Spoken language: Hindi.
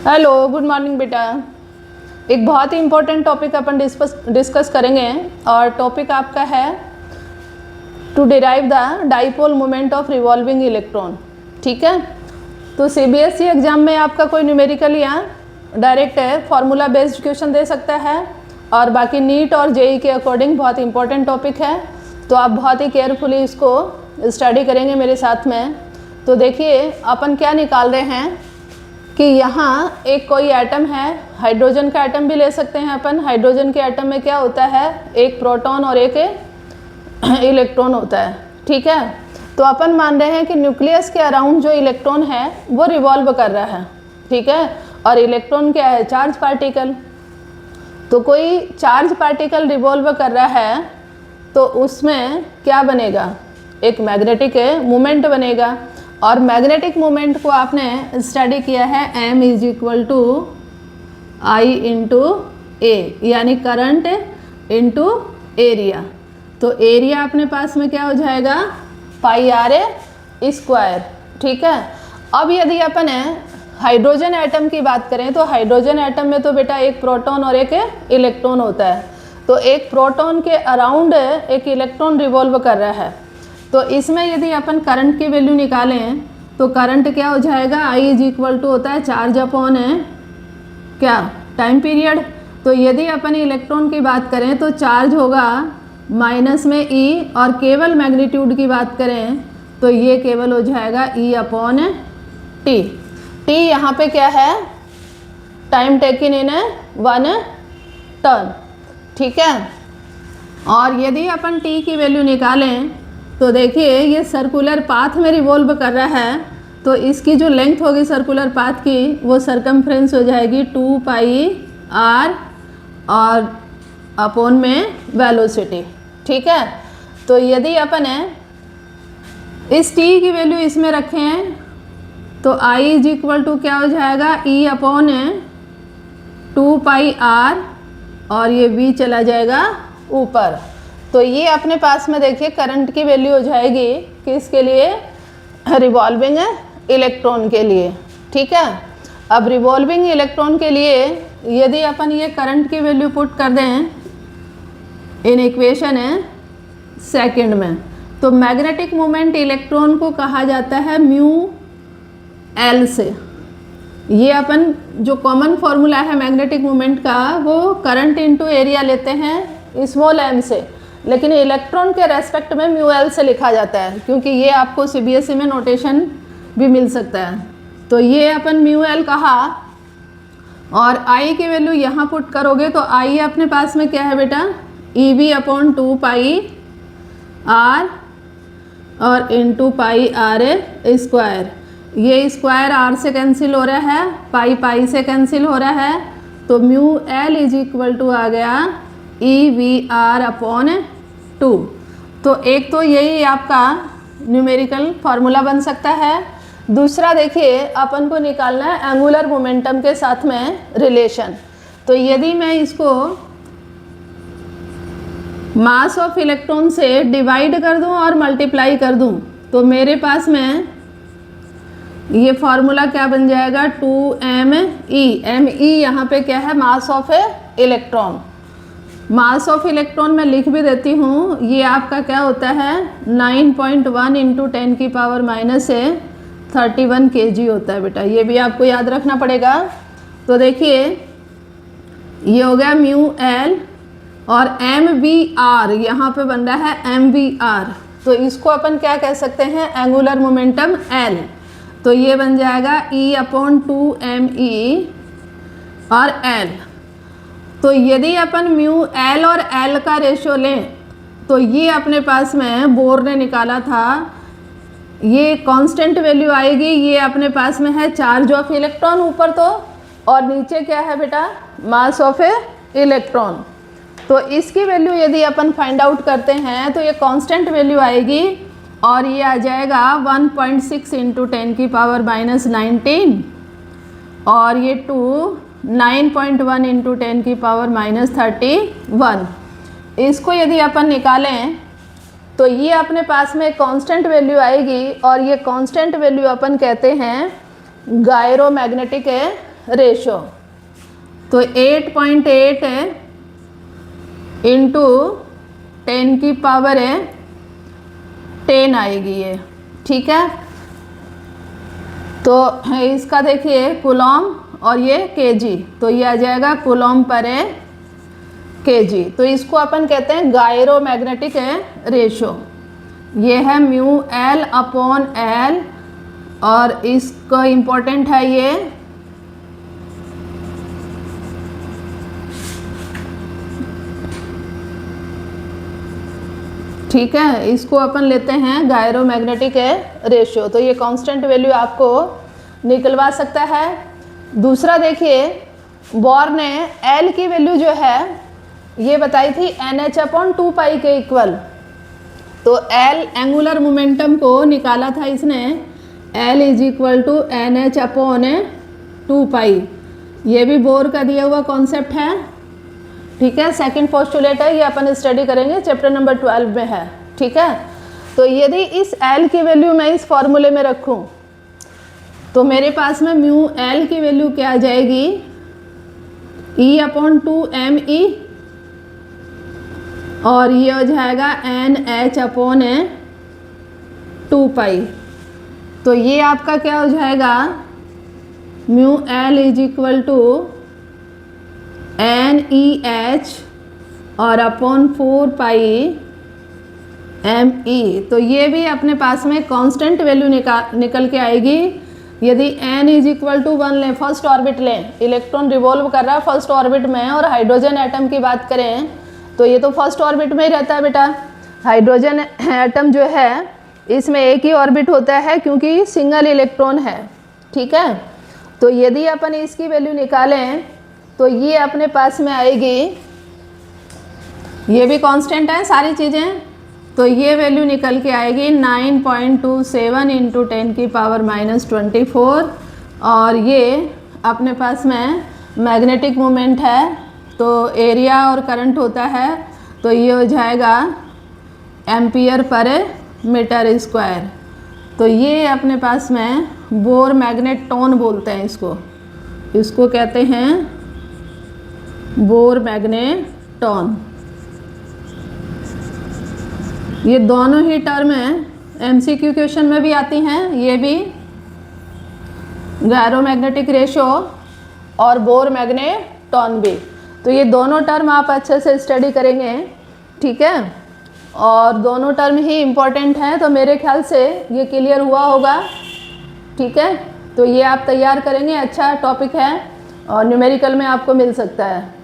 हेलो, गुड मॉर्निंग बेटा। एक बहुत ही इम्पोर्टेंट टॉपिक अपन डिस्कस करेंगे और टॉपिक आपका है to derive the dipole moment of revolving electron. ठीक है, तो सीबीएसई एग्जाम में आपका कोई न्यूमेरिकल या डायरेक्ट फार्मूला बेस्ड क्वेश्चन दे सकता है और बाकी नीट और जेई के अकॉर्डिंग बहुत इंपॉर्टेंट टॉपिक है, तो आप बहुत ही केयरफुली इसको स्टडी करेंगे मेरे साथ में। तो देखिए अपन क्या निकाल रहे हैं कि यहाँ एक कोई एटम है, हाइड्रोजन का एटम भी ले सकते हैं अपन। हाइड्रोजन के एटम में क्या होता है, एक प्रोटॉन और एक इलेक्ट्रॉन होता है। ठीक है, तो अपन मान रहे हैं कि न्यूक्लियस के अराउंड जो इलेक्ट्रॉन है वो रिवॉल्व कर रहा है। ठीक है, और इलेक्ट्रॉन क्या है, चार्ज पार्टिकल। तो कोई चार्ज पार्टिकल रिवॉल्व कर रहा है तो उसमें क्या बनेगा, एक मैग्नेटिक मोमेंट बनेगा। और मैग्नेटिक मोमेंट को आपने स्टडी किया है m is equal to I into A, यानी करंट इंटू एरिया। तो एरिया अपने पास में क्या हो जाएगा, पाई आर ए स्क्वायर। ठीक है, अब यदि अपन हाइड्रोजन एटम की बात करें तो हाइड्रोजन एटम में तो बेटा एक प्रोटॉन और एक इलेक्ट्रॉन होता है। तो एक प्रोटॉन के अराउंड एक इलेक्ट्रॉन रिवॉल्व कर रहा है। तो इसमें यदि अपन करंट की वैल्यू निकालें तो करंट क्या हो जाएगा, आई इज इक्वल टू होता है चार्ज अपॉन क्या, टाइम पीरियड। तो यदि अपन इलेक्ट्रॉन की बात करें तो चार्ज होगा माइनस में ई, और केवल मैग्नीट्यूड की बात करें तो ये केवल हो जाएगा ई अपॉन टी। टी यहाँ पे क्या है, टाइम टेकिन इन 1 टर्न। ठीक है, और यदि अपन टी की वैल्यू निकालें तो देखिए ये सर्कुलर पाथ में रिवॉल्व कर रहा है, तो इसकी जो लेंथ होगी सर्कुलर पाथ की वो सरकमफ्रेंस हो जाएगी 2 पाई आर और अपॉन में वेलोसिटी। ठीक है, तो यदि अपन इस टी की वैल्यू इसमें रखें तो आई इज इक्वल टू क्या हो जाएगा, ई अपॉन 2 पाई आर, और ये वी चला जाएगा ऊपर। तो ये अपने पास में देखिए करंट की वैल्यू हो जाएगी किसके लिए, रिवॉल्विंग इलेक्ट्रॉन के लिए। ठीक है, अब रिवॉल्विंग इलेक्ट्रॉन के लिए यदि अपन ये करंट की वैल्यू पुट कर दें इन इक्वेशन सेकंड में, तो मैग्नेटिक मोमेंट इलेक्ट्रॉन को कहा जाता है म्यू एल से। ये अपन जो कॉमन फॉर्मूला है मैग्नेटिक मोमेंट का वो करंट इनटू एरिया लेते हैं स्मॉल एम से, लेकिन इलेक्ट्रॉन के रेस्पेक्ट में म्यू एल से लिखा जाता है, क्योंकि ये आपको सीबीएसई में नोटेशन भी मिल सकता है। तो ये अपन म्यू एल कहा, और आई की वैल्यू यहाँ पुट करोगे तो आई अपने पास में क्या है बेटा, E V upon 2 pi R और into pi R A square. ये स्क्वायर आर से कैंसिल हो रहा है, पाई पाई से कैंसिल हो रहा है, तो mu L is equal to आ गया ई वी आर अपॉन 2। तो एक तो यही आपका न्यूमेरिकल फार्मूला बन सकता है। दूसरा देखिए अपन को निकालना है एंगुलर मोमेंटम के साथ में रिलेशन। तो यदि मैं इसको मास ऑफ इलेक्ट्रॉन से डिवाइड कर दूं और मल्टीप्लाई कर दूं तो मेरे पास में ये फार्मूला क्या बन जाएगा, 2me। me यहाँ पे क्या है, mass of electron. Mass of electron मैं लिख भी देती हूँ, ये आपका क्या होता है 9.1 इंटू 10 की पावर माइनस 31 kg होता है बेटा, ये भी आपको याद रखना पड़ेगा। तो देखिए ये हो गया म्यू एल, और एम वी आर यहाँ पे बन रहा है एम वी आर, तो इसको अपन क्या कह सकते हैं, एंगुलर मोमेंटम एल। तो ये बन जाएगा ई अपॉन 2me और एल। तो यदि अपन म्यू एल और एल का रेशियो लें तो ये अपने पास में बोर ने निकाला था, ये कांस्टेंट वैल्यू आएगी। ये अपने पास में है चार्ज ऑफ इलेक्ट्रॉन ऊपर तो, और नीचे क्या है बेटा, मास ऑफ इलेक्ट्रॉन। तो इसकी वैल्यू यदि अपन फाइंड आउट करते हैं तो ये कांस्टेंट वैल्यू आएगी, और ये आ जाएगा 1.6 इंटू 10 की पावर माइनस 19, और ये 9.1 इंटू 10 की पावर माइनस 31। इसको यदि अपन निकालें तो ये अपने पास में कांस्टेंट वैल्यू आएगी, और ये कांस्टेंट वैल्यू अपन कहते हैं गायरोमैग्नेटिक रेशो। तो 8.8 इंटू 10 की पावर 10 आएगी ये, ठीक है। तो इसका देखिए कूलॉम और ये केजी, तो ये आ जाएगा कूलॉम पर केजी। तो इसको अपन कहते हैं गायरोमैग्नेटिक रेशो। ये है म्यू एल अपॉन एल, और इसका इम्पोर्टेंट है ये ठीक है, इसको अपन लेते हैं गायरोमैग्नेटिक रेशियो। तो ये कांस्टेंट वैल्यू आपको निकलवा सकता है। दूसरा देखिए, बोर ने एल की वैल्यू जो है ये बताई थी NH/2π के इक्वल। तो एल एंगुलर मोमेंटम को निकाला था इसने, L = NH/2π। ये भी बोर का दिया हुआ कॉन्सेप्ट है, ठीक है। सेकंड पोस्टुलेट है, ये अपन स्टडी करेंगे, चैप्टर नंबर 12 में है, ठीक है। तो यदि इस L की वैल्यू मैं इस फॉर्मूले में रखूं तो मेरे पास में म्यू L की वैल्यू क्या आ जाएगी, E/2me, और ये हो जाएगा NH/2π। तो ये आपका क्या हो जाएगा, म्यू L = NEH और अपॉन 4π ME। तो ये भी अपने पास में कांस्टेंट वैल्यू निकल के आएगी। यदि n = 1 लें, फर्स्ट ऑर्बिट लें, इलेक्ट्रॉन रिवॉल्व कर रहा है फर्स्ट ऑर्बिट में, और हाइड्रोजन एटम की बात करें तो ये तो फर्स्ट ऑर्बिट में ही रहता है बेटा। हाइड्रोजन एटम जो है इसमें एक ही ऑर्बिट होता है क्योंकि सिंगल इलेक्ट्रॉन है, ठीक है। तो यदि अपन इसकी वैल्यू निकालें तो ये अपने पास में आएगी, ये भी कांस्टेंट है सारी चीज़ें, तो ये वैल्यू निकल के आएगी 9.27 इंटू 10 की पावर -24। और ये अपने पास में मैग्नेटिक मोमेंट है, तो एरिया और करंट होता है, तो ये हो जाएगा एम्पियर/मीटर²। तो ये अपने पास में बोर मैग्नेटॉन बोलते हैं इसको कहते हैं बोर मैग्नेटॉन। ये दोनों ही टर्म MCQ क्वेश्चन में भी आती हैं, ये भी गायरोमैग्नेटिक रेशो और बोर मैग्नेटॉन भी। तो ये दोनों टर्म आप अच्छे से स्टडी करेंगे, ठीक है, और दोनों टर्म ही इम्पोर्टेंट हैं। तो मेरे ख्याल से ये क्लियर हुआ होगा, ठीक है। तो ये आप तैयार करेंगे, अच्छा टॉपिक है और न्यूमेरिकल में आपको मिल सकता है।